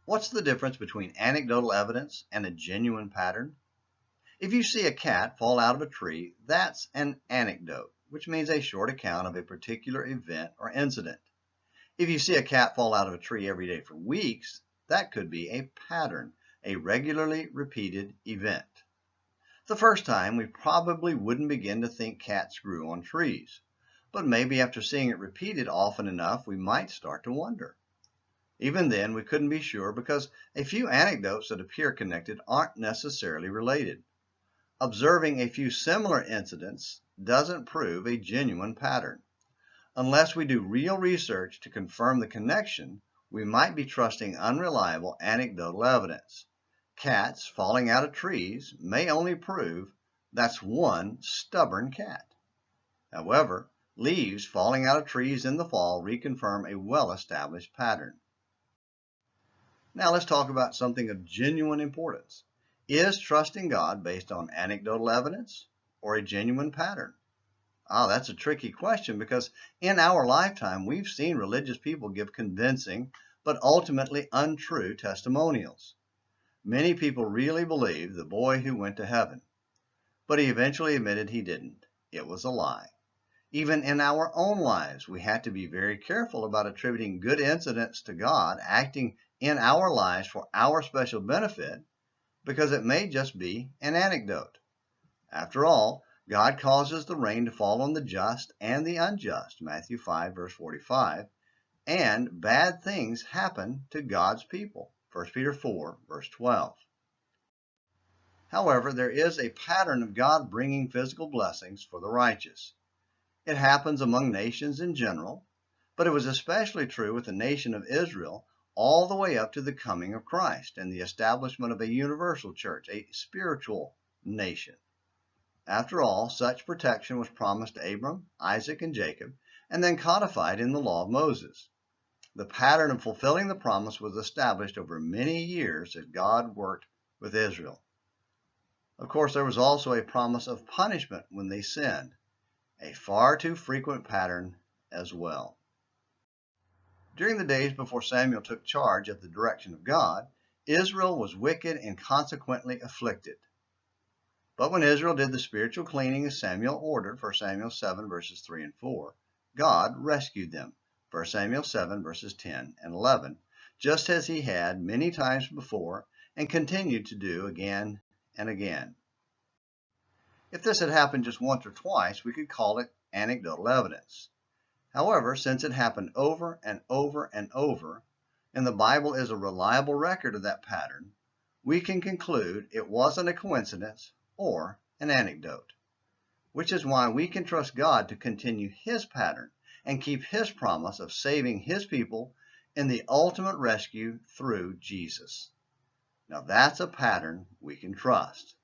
What's the difference between anecdotal evidence and a genuine pattern? If you see a cat fall out of a tree, that's an anecdote, which means a short account of a particular event or incident. If you see a cat fall out of a tree every day for weeks, that could be a pattern, a regularly repeated event. The first time, we probably wouldn't begin to think cats grew on trees, but maybe after seeing it repeated often enough, we might start to wonder. Even then, we couldn't be sure because a few anecdotes that appear connected aren't necessarily related. Observing a few similar incidents doesn't prove a genuine pattern. Unless we do real research to confirm the connection, we might be trusting unreliable anecdotal evidence. Cats falling out of trees may only prove that's one stubborn cat. However, leaves falling out of trees in the fall reconfirm a well-established pattern. Now let's talk about something of genuine importance. Is trusting God based on anecdotal evidence or a genuine pattern? That's a tricky question because in our lifetime, we've seen religious people give convincing but ultimately untrue testimonials. Many people really believe the boy who went to heaven, but he eventually admitted he didn't. It was a lie. Even in our own lives, we have to be very careful about attributing good incidents to God, acting in our lives for our special benefit, because it may just be an anecdote. After all, God causes the rain to fall on the just and the unjust, Matthew 5, verse 45, and bad things happen to God's people, 1 Peter 4, verse 12. However, there is a pattern of God bringing physical blessings for the righteous. It happens among nations in general, but it was especially true with the nation of Israel all the way up to the coming of Christ and the establishment of a universal church, a spiritual nation. After all, such protection was promised to Abram, Isaac, and Jacob, and then codified in the law of Moses. The pattern of fulfilling the promise was established over many years as God worked with Israel. Of course, there was also a promise of punishment when they sinned, a far too frequent pattern as well. During the days before Samuel took charge at the direction of God, Israel was wicked and consequently afflicted. But when Israel did the spiritual cleaning as Samuel ordered, 1 Samuel 7, verses 3 and 4, God rescued them, 1 Samuel 7, verses 10 and 11, just as he had many times before and continued to do again and again. If this had happened just once or twice, we could call it anecdotal evidence. However, since it happened over and over and over, and the Bible is a reliable record of that pattern, we can conclude it wasn't a coincidence or an anecdote, which is why we can trust God to continue his pattern and keep his promise of saving his people in the ultimate rescue through Jesus. Now that's a pattern we can trust.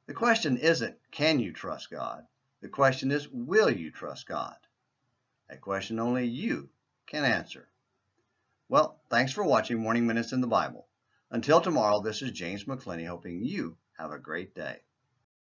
The question isn't, can you trust God? The question is, will you trust God? A question only you can answer. Well, thanks for watching Morning Minutes in the Bible. Until tomorrow, this is James McClenny hoping you have a great day.